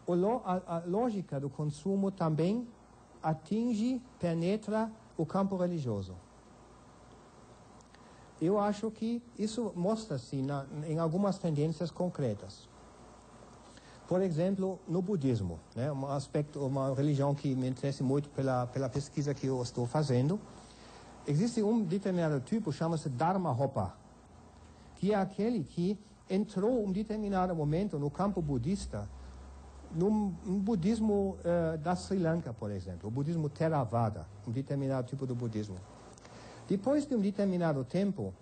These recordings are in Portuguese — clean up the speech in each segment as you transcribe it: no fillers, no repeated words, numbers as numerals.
a lógica do consumo também atinge, penetra o campo religioso. Eu acho que isso mostra-se em algumas tendências concretas. Por exemplo, no budismo, né, uma religião que me interessa muito pela pesquisa que eu estou fazendo, existe um determinado tipo, chama-se Dharma-hopa, que é aquele que entrou em um determinado momento no campo budista, no budismo da Sri Lanka, por exemplo, o budismo Theravada, um determinado tipo de budismo. Depois de um determinado tempo,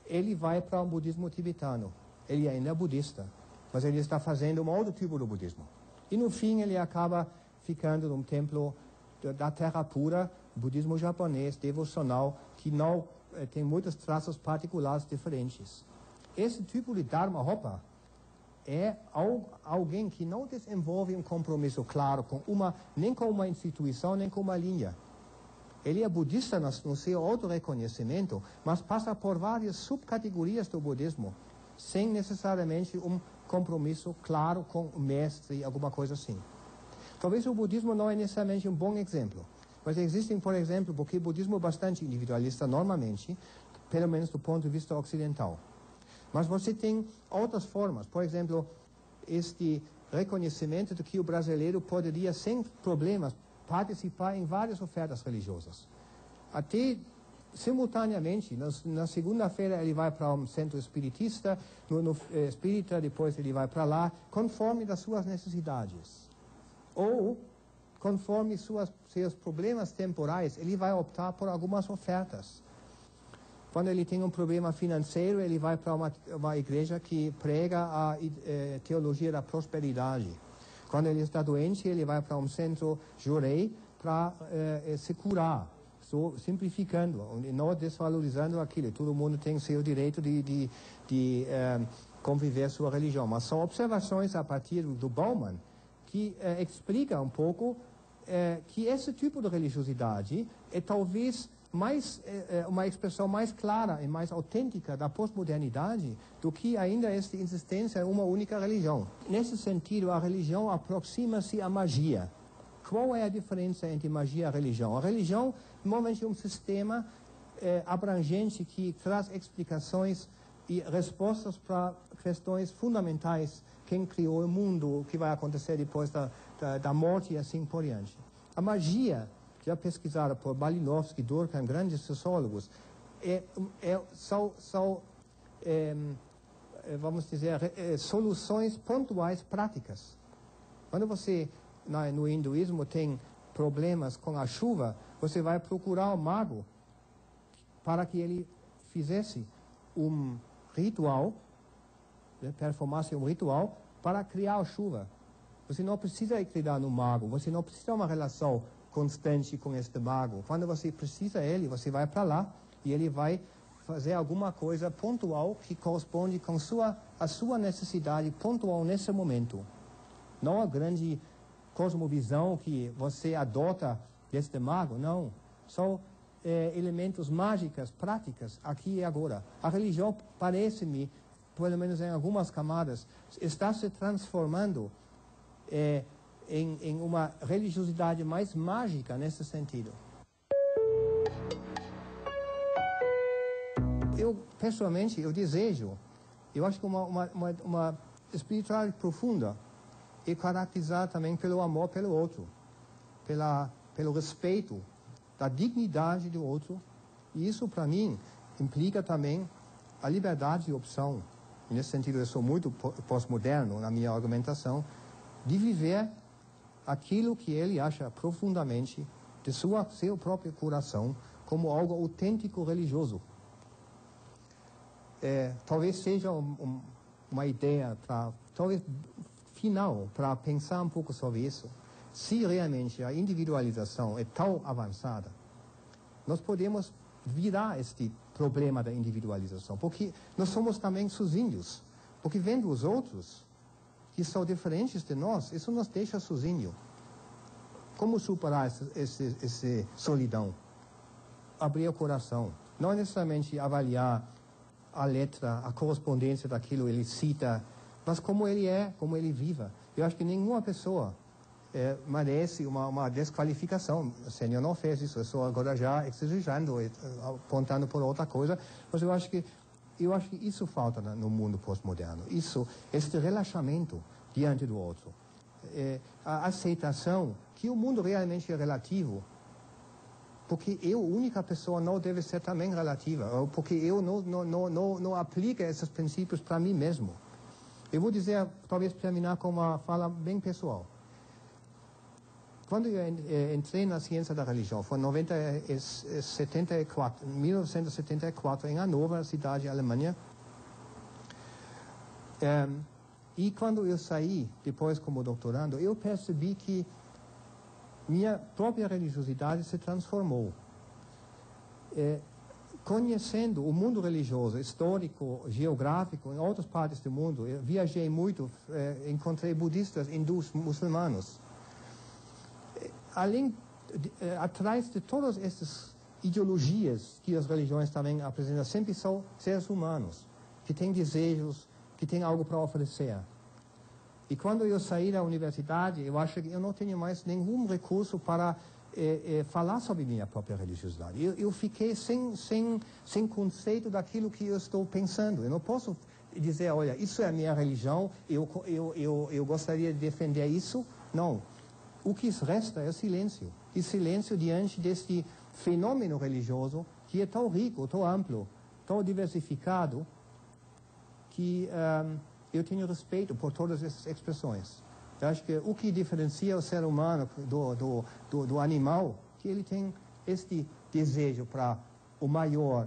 ele vai para o budismo tibetano. Ele ainda é budista, mas ele está fazendo um outro tipo de budismo. E no fim ele acaba ficando num templo da terra pura, budismo japonês, devocional, que não tem muitos traços particulares diferentes. Esse tipo de Dharma-hopa é alguém que não desenvolve um compromisso claro nem com uma instituição, nem com uma linha. Ele é budista no seu auto-reconhecimento, mas passa por várias subcategorias do budismo, sem necessariamente um compromisso claro com o mestre, alguma coisa assim. Talvez o budismo não é necessariamente um bom exemplo, mas existem, por exemplo, porque o budismo é bastante individualista normalmente, pelo menos do ponto de vista ocidental. Mas você tem outras formas, por exemplo, este reconhecimento de que o brasileiro poderia, sem problemas, participar em várias ofertas religiosas. Até simultaneamente, na segunda-feira ele vai para um centro espiritista, no espírita, depois ele vai para lá, conforme das suas necessidades. Ou, conforme seus problemas temporais, ele vai optar por algumas ofertas. Quando ele tem um problema financeiro, ele vai para uma igreja que prega a teologia da prosperidade. Quando ele está doente, ele vai para um centro jurei para se curar, simplificando, não desvalorizando aquilo. Todo mundo tem seu direito de conviver sua religião. Mas são observações a partir do Bauman que explica um pouco que esse tipo de religiosidade é talvez uma expressão mais clara e mais autêntica da pós-modernidade do que ainda esta existência de uma única religião. Nesse sentido, a religião aproxima-se à magia. Qual é a diferença entre magia e religião? A religião, normalmente, é um sistema abrangente que traz explicações e respostas para questões fundamentais. Quem criou o mundo, o que vai acontecer depois da morte e assim por diante. A magia, já pesquisada por Balinovsky, Durkheim, grandes sociólogos, são vamos dizer, soluções pontuais práticas. Quando você, no hinduísmo, tem problemas com a chuva, você vai procurar um mago para que ele fizesse um ritual, performasse um ritual para criar a chuva. Você não precisa acreditar no mago, você não precisa de uma relação constante com este mago. Quando você precisa dele, você vai para lá e ele vai fazer alguma coisa pontual que corresponde com a sua necessidade pontual nesse momento. Não a grande cosmovisão que você adota deste mago, não. São elementos mágicos, práticas, aqui e agora. A religião, parece-me, pelo menos em algumas camadas, está se transformando em uma religiosidade mais mágica nesse sentido. Eu, pessoalmente, eu acho que uma espiritualidade profunda é caracterizada também pelo amor pelo outro, pelo respeito da dignidade do outro, e isso, para mim, implica também a liberdade de opção. E nesse sentido, eu sou muito pós-moderno na minha argumentação, de viver aquilo que ele acha profundamente de seu próprio coração como algo autêntico religioso. Talvez seja uma ideia talvez final para pensar um pouco sobre isso. Se realmente a individualização é tão avançada, nós podemos virar este problema da individualização, porque nós somos também sozinhos, porque vendo os outros que são diferentes de nós, isso nos deixa sozinhos. Como superar essa solidão? Abrir o coração. Não necessariamente avaliar a letra, a correspondência daquilo ele cita mas como ele é, como ele vive. Eu acho que nenhuma pessoa merece uma desqualificação. O Senhor não fez isso, eu estou agora já exagerando, apontando por outra coisa, mas eu acho que isso falta no mundo pós-moderno. Este relaxamento diante do outro. A aceitação que o mundo realmente é relativo, porque eu, única pessoa, não deve ser também relativa, ou porque eu não aplico esses princípios para mim mesmo. Eu vou dizer, talvez terminar com uma fala bem pessoal. Quando eu entrei na ciência da religião, foi em 1974, em Hannover, cidade Alemanha. E quando eu saí, depois como doutorando, eu percebi que minha própria religiosidade se transformou. Conhecendo o mundo religioso, histórico, geográfico, em outras partes do mundo, eu viajei muito, encontrei budistas, hindus, muçulmanos. Atrás de todas essas ideologias que as religiões também apresentam, sempre são seres humanos, que têm desejos, que têm algo para oferecer. E quando eu saí da universidade, eu acho que eu não tenho mais nenhum recurso para falar sobre minha própria religiosidade. Eu fiquei sem conceito daquilo que eu estou pensando. Eu não posso dizer, olha, isso é a minha religião, eu gostaria de defender isso. Não. O que resta é silêncio. E silêncio diante deste fenômeno religioso que é tão rico, tão amplo, tão diversificado, que eu tenho respeito por todas essas expressões. Eu acho que o que diferencia o ser humano do animal, que ele tem este desejo para o maior,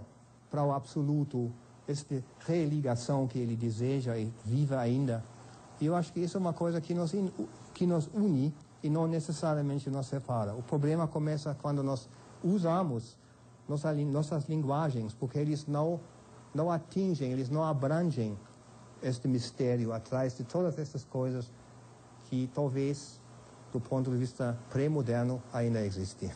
para o absoluto, esta religação que ele deseja e vive ainda. E eu acho que isso é uma coisa que nos une e não necessariamente nos separa. O problema começa quando nós usamos nossas linguagens, porque eles não atingem, eles não abrangem este mistério atrás de todas essas coisas que talvez, do ponto de vista pré-moderno, ainda existem.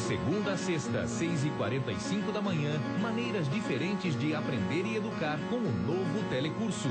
Segunda a sexta, 6h45 da manhã, maneiras diferentes de aprender e educar com o novo telecurso.